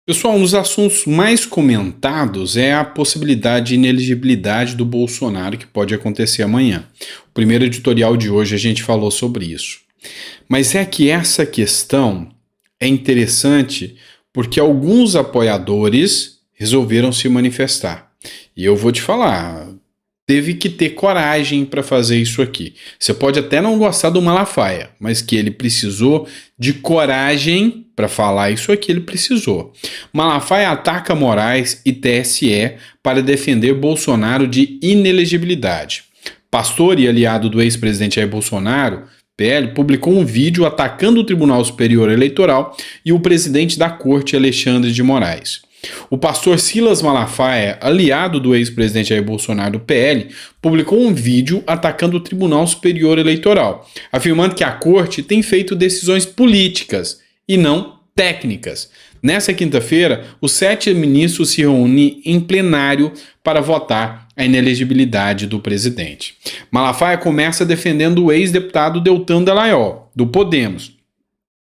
Pessoal, um dos assuntos mais comentados é a possibilidade de inelegibilidade do Bolsonaro que pode acontecer amanhã. O primeiro editorial de hoje a gente falou sobre isso. Mas é que essa questão é interessante porque alguns apoiadores resolveram se manifestar. E eu vou te falar, teve que ter coragem para fazer isso aqui. Você pode até não gostar do Malafaia, mas que ele precisou de coragem para falar isso aqui, ele precisou. Malafaia ataca Moraes e TSE para defender Bolsonaro de inelegibilidade. Pastor e aliado do ex-presidente Jair Bolsonaro, PL, publicou um vídeo atacando o Tribunal Superior Eleitoral e o presidente da corte, Alexandre de Moraes. O pastor Silas Malafaia, aliado do ex-presidente Jair Bolsonaro do PL, publicou um vídeo atacando o Tribunal Superior Eleitoral, afirmando que a corte tem feito decisões políticas e não técnicas. Nessa quinta-feira, os 7 ministros se reúnem em plenário para votar a inelegibilidade do presidente. Malafaia começa defendendo o ex-deputado Deltan Dallagnol, do Podemos,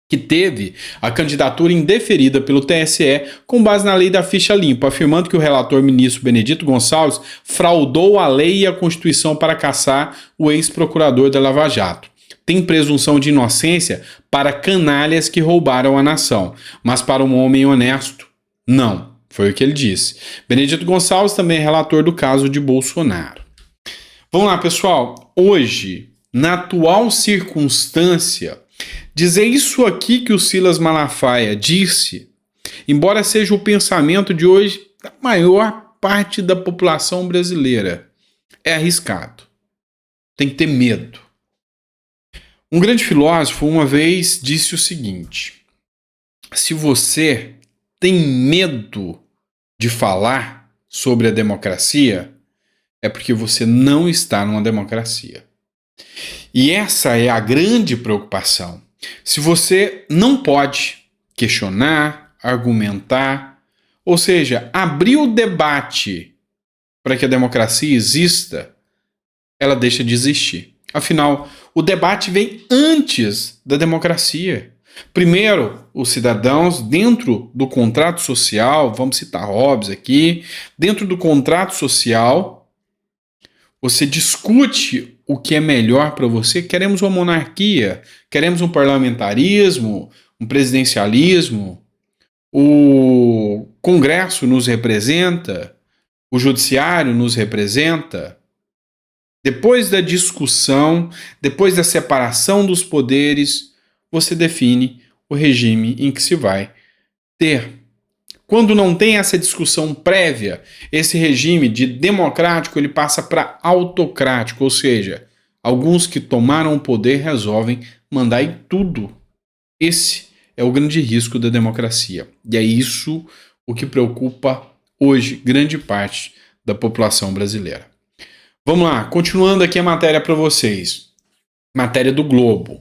que teve a candidatura indeferida pelo TSE com base na lei da ficha limpa, afirmando que o relator ministro Benedito Gonçalves fraudou a lei e a Constituição para caçar o ex-procurador da Lava Jato. Tem presunção de inocência para canalhas que roubaram a nação, mas para um homem honesto, não. Foi o que ele disse. Benedito Gonçalves também é relator do caso de Bolsonaro. Vamos lá, pessoal. Hoje, na atual circunstância, dizer isso aqui que o Silas Malafaia disse, embora seja o pensamento de hoje da maior parte da população brasileira, é arriscado. Tem que ter medo. Um grande filósofo uma vez disse o seguinte: se você tem medo de falar sobre a democracia, é porque você não está numa democracia. E essa é a grande preocupação. Se você não pode questionar, argumentar, ou seja, abrir o debate para que a democracia exista, ela deixa de existir. Afinal, o debate vem antes da democracia. Primeiro, os cidadãos, dentro do contrato social, vamos citar Hobbes aqui, dentro do contrato social, você discute o que é melhor para você. Queremos uma monarquia, queremos um parlamentarismo, um presidencialismo, o Congresso nos representa, o Judiciário nos representa. Depois da discussão, depois da separação dos poderes, você define o regime em que se vai ter. Quando não tem essa discussão prévia, esse regime de democrático ele passa para autocrático, ou seja, alguns que tomaram o poder resolvem mandar em tudo. Esse é o grande risco da democracia. E é isso o que preocupa hoje grande parte da população brasileira. Vamos lá, continuando aqui a matéria para vocês. Matéria do Globo.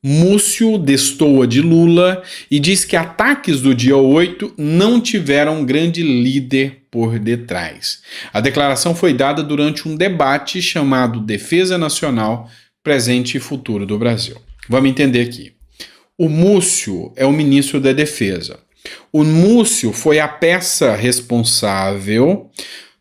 Múcio destoa de Lula e diz que ataques do dia 8 não tiveram um grande líder por detrás. A declaração foi dada durante um debate chamado Defesa Nacional, Presente e Futuro do Brasil. Vamos entender aqui. O Múcio é o ministro da Defesa. O Múcio foi a peça responsável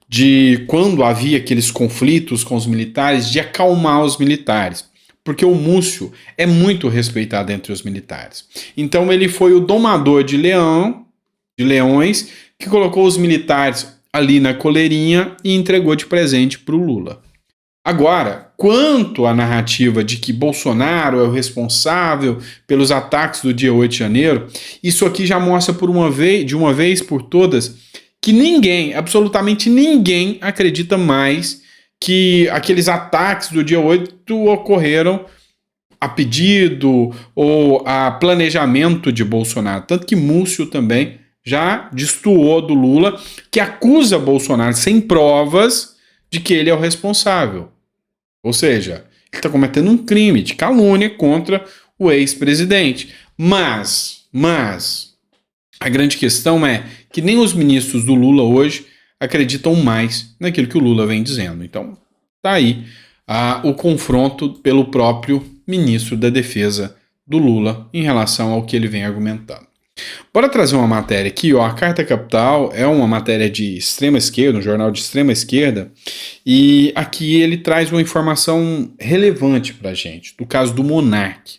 de, quando havia aqueles conflitos com os militares, de acalmar os militares. Porque o Múcio é muito respeitado entre os militares. Então ele foi o domador de leões, que colocou os militares ali na coleirinha e entregou de presente para o Lula. Agora, quanto à narrativa de que Bolsonaro é o responsável pelos ataques do dia 8 de janeiro, isso aqui já mostra de uma vez por todas que ninguém, absolutamente ninguém, acredita mais que aqueles ataques do dia 8 ocorreram a pedido ou a planejamento de Bolsonaro. Tanto que Múcio também já destoou do Lula, que acusa Bolsonaro sem provas de que ele é o responsável. Ou seja, ele está cometendo um crime de calúnia contra o ex-presidente. Mas a grande questão é que nem os ministros do Lula hoje acreditam mais naquilo que o Lula vem dizendo. Então, tá aí o confronto pelo próprio ministro da Defesa do Lula em relação ao que ele vem argumentando. Bora trazer uma matéria aqui, ó. A Carta Capital é uma matéria de extrema esquerda, um jornal de extrema esquerda, e aqui ele traz uma informação relevante pra gente, do caso do Monark.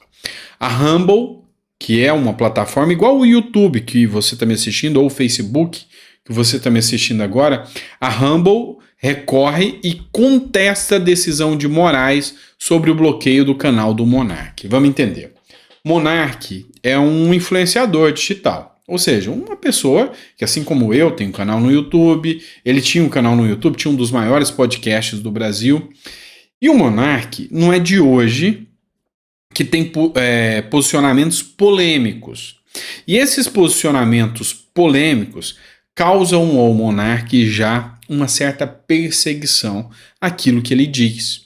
A Rumble, que é uma plataforma igual o YouTube que você está me assistindo, ou o Facebook que você está me assistindo agora, a Rumble recorre e contesta a decisão de Moraes sobre o bloqueio do canal do Monark. Vamos entender. Monark é um influenciador digital, ou seja, uma pessoa que, assim como eu, tem um canal no YouTube, ele tinha um canal no YouTube, tinha um dos maiores podcasts do Brasil, e o Monark não é de hoje que tem posicionamentos polêmicos. E esses posicionamentos polêmicos causam ao monarca já uma certa perseguição àquilo que ele diz.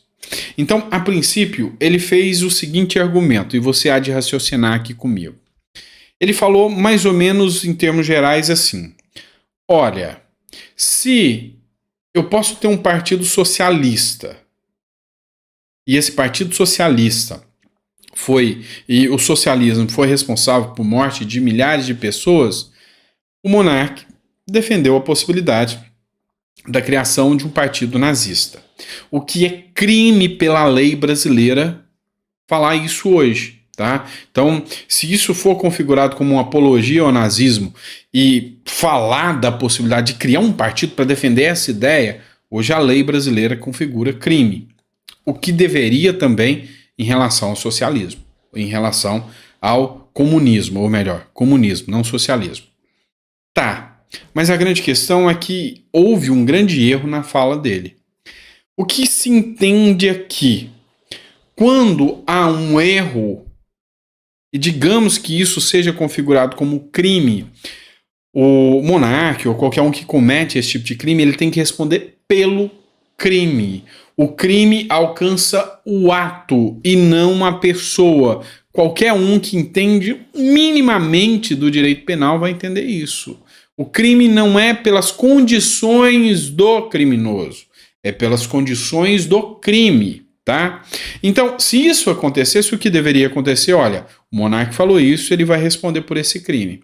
Então, a princípio, ele fez o seguinte argumento, e você há de raciocinar aqui comigo. Ele falou mais ou menos em termos gerais assim: olha, se eu posso ter um partido socialista, e esse partido socialista e o socialismo foi responsável por morte de milhares de pessoas, o monarca defendeu a possibilidade da criação de um partido nazista. O que é crime pela lei brasileira falar isso hoje, tá? Então, se isso for configurado como uma apologia ao nazismo e falar da possibilidade de criar um partido para defender essa ideia, hoje a lei brasileira configura crime. O que deveria também em relação ao socialismo, em relação ao comunismo, ou melhor, comunismo, não socialismo. Tá, mas a grande questão é que houve um grande erro na fala dele. O que se entende aqui? Quando há um erro, e digamos que isso seja configurado como crime, o monarca ou qualquer um que comete esse tipo de crime, ele tem que responder pelo crime. O crime alcança o ato e não uma pessoa. Qualquer um que entende minimamente do direito penal vai entender isso. O crime não é pelas condições do criminoso, é pelas condições do crime, tá? Então, se isso acontecesse, o que deveria acontecer? Olha, o monarca falou isso, ele vai responder por esse crime.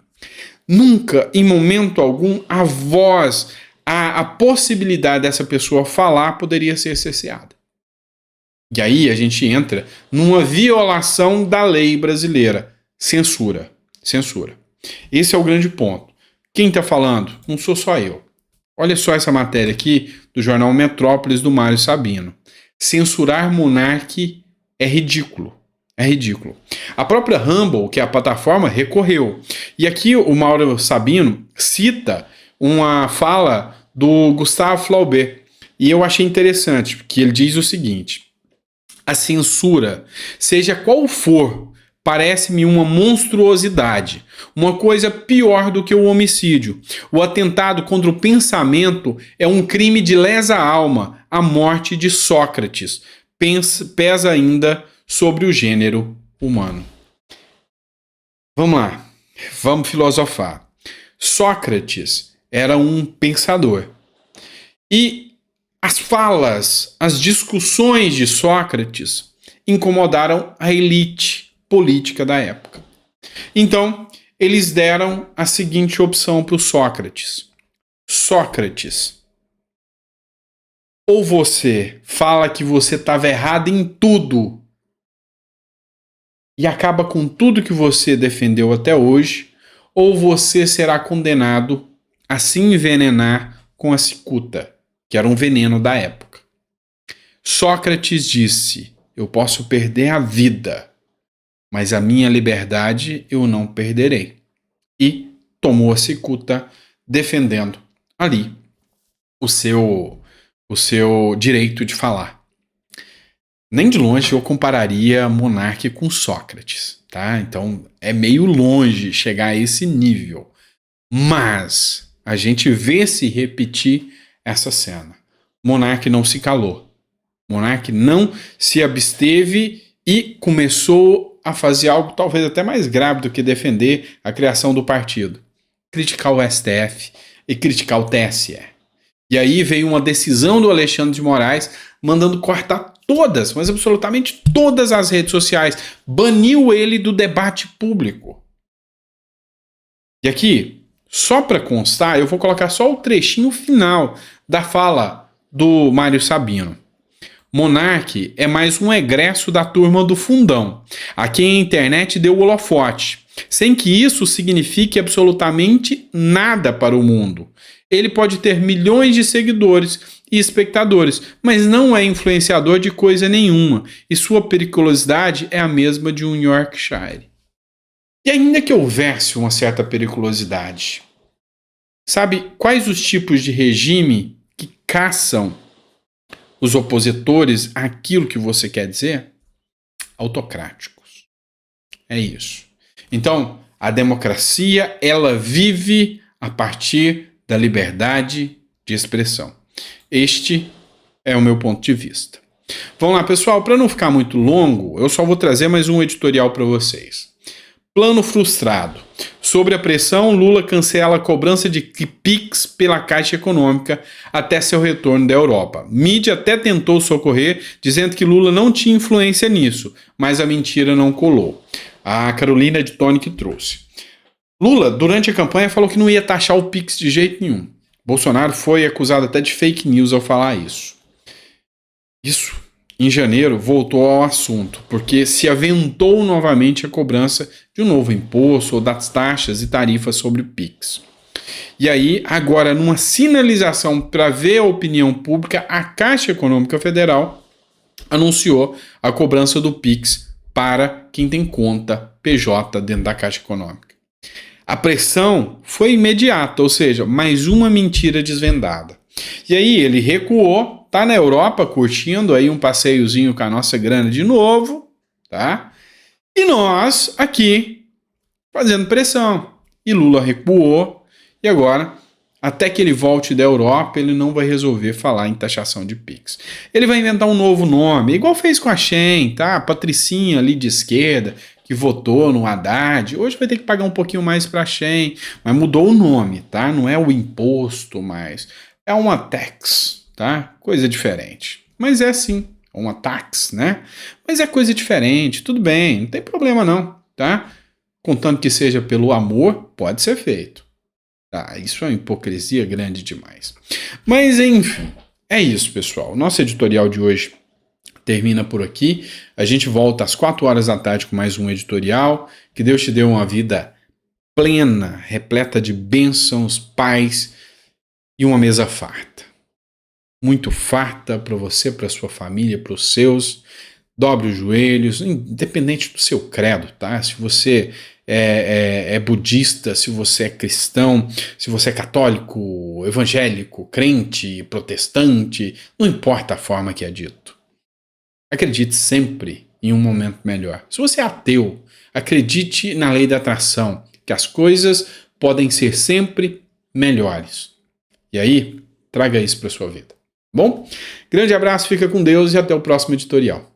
Nunca, em momento algum, a voz, a possibilidade dessa pessoa falar poderia ser cerceada. E aí a gente entra numa violação da lei brasileira. Censura. Censura. Esse é o grande ponto. Quem está falando? Não sou só eu. Olha só essa matéria aqui do jornal Metrópolis do Mário Sabino. Censurar monarque é ridículo. É ridículo. A própria Rumble, que é a plataforma, recorreu. E aqui o Mauro Sabino cita uma fala do Gustavo Flaubert. E eu achei interessante, porque ele diz o seguinte: a censura, seja qual for, parece-me uma monstruosidade, uma coisa pior do que o homicídio. O atentado contra o pensamento é um crime de lesa alma, a morte de Sócrates. Pesa ainda sobre o gênero humano. Vamos lá, vamos filosofar. Sócrates era um pensador. E as falas, as discussões de Sócrates incomodaram a elite política da época. Então, eles deram a seguinte opção para o Sócrates. Sócrates, ou você fala que você estava errado em tudo e acaba com tudo que você defendeu até hoje, ou você será condenado a se envenenar com a cicuta, que era um veneno da época. Sócrates disse: eu posso perder a vida, mas a minha liberdade eu não perderei. E tomou a cicuta, defendendo ali o seu direito de falar. Nem de longe eu compararia monarca com Sócrates, tá? Então é meio longe chegar a esse nível. Mas a gente vê se repetir essa cena. Monarca não se calou. Monarca não se absteve e começou a fazer algo talvez até mais grave do que defender a criação do partido. Criticar o STF e criticar o TSE. E aí veio uma decisão do Alexandre de Moraes mandando cortar todas, mas absolutamente todas as redes sociais. Baniu ele do debate público. E aqui, só para constar, eu vou colocar só o trechinho final da fala do Mário Sabino. Monark é mais um egresso da turma do fundão, a quem a internet deu holofote, sem que isso signifique absolutamente nada para o mundo. Ele pode ter milhões de seguidores e espectadores, mas não é influenciador de coisa nenhuma, e sua periculosidade é a mesma de um Yorkshire. E ainda que houvesse uma certa periculosidade, sabe quais os tipos de regime que caçam os opositores àquilo que você quer dizer? Autocráticos. É isso. Então, a democracia, ela vive a partir da liberdade de expressão. Este é o meu ponto de vista. Vamos lá, pessoal, para não ficar muito longo, eu só vou trazer mais um editorial para vocês. Plano frustrado. Sobre a pressão, Lula cancela a cobrança de PIX pela Caixa Econômica até seu retorno da Europa. Mídia até tentou socorrer, dizendo que Lula não tinha influência nisso, mas a mentira não colou. A Carolina de Tony que trouxe. Lula, durante a campanha, falou que não ia taxar o PIX de jeito nenhum. Bolsonaro foi acusado até de fake news ao falar isso. Isso, em janeiro, voltou ao assunto, porque se aventou novamente a cobrança de um novo imposto ou das taxas e tarifas sobre o PIX. E aí, agora, numa sinalização para ver a opinião pública, a Caixa Econômica Federal anunciou a cobrança do PIX para quem tem conta PJ dentro da Caixa Econômica. A pressão foi imediata, ou seja, mais uma mentira desvendada. E aí ele recuou, tá na Europa curtindo aí um passeiozinho com a nossa grana de novo, tá? E nós aqui fazendo pressão. E Lula recuou e agora, até que ele volte da Europa, ele não vai resolver falar em taxação de PIX. Ele vai inventar um novo nome, igual fez com a Shen, tá? A Patricinha ali de esquerda, que votou no Haddad, hoje vai ter que pagar um pouquinho mais para a Shen, mas mudou o nome, tá? Não é o imposto mais, é uma tax, tá? Coisa diferente. Mas é sim, uma tax, né? Mas é coisa diferente, tudo bem, não tem problema não, tá? Contanto que seja pelo amor, pode ser feito. Tá, isso é uma hipocrisia grande demais. Mas enfim, é isso, pessoal. Nosso editorial de hoje termina por aqui. A gente volta às 4 horas da tarde com mais um editorial. Que Deus te dê uma vida plena, repleta de bênçãos, paz e uma mesa farta. Muito farta para você, para sua família, para os seus. Dobre os joelhos, independente do seu credo, tá? Se você é budista, se você é cristão, se você é católico, evangélico, crente, protestante, não importa a forma que é dito. Acredite sempre em um momento melhor. Se você é ateu, acredite na lei da atração, que as coisas podem ser sempre melhores. E aí, traga isso para sua vida. Bom? Grande abraço, fica com Deus e até o próximo editorial.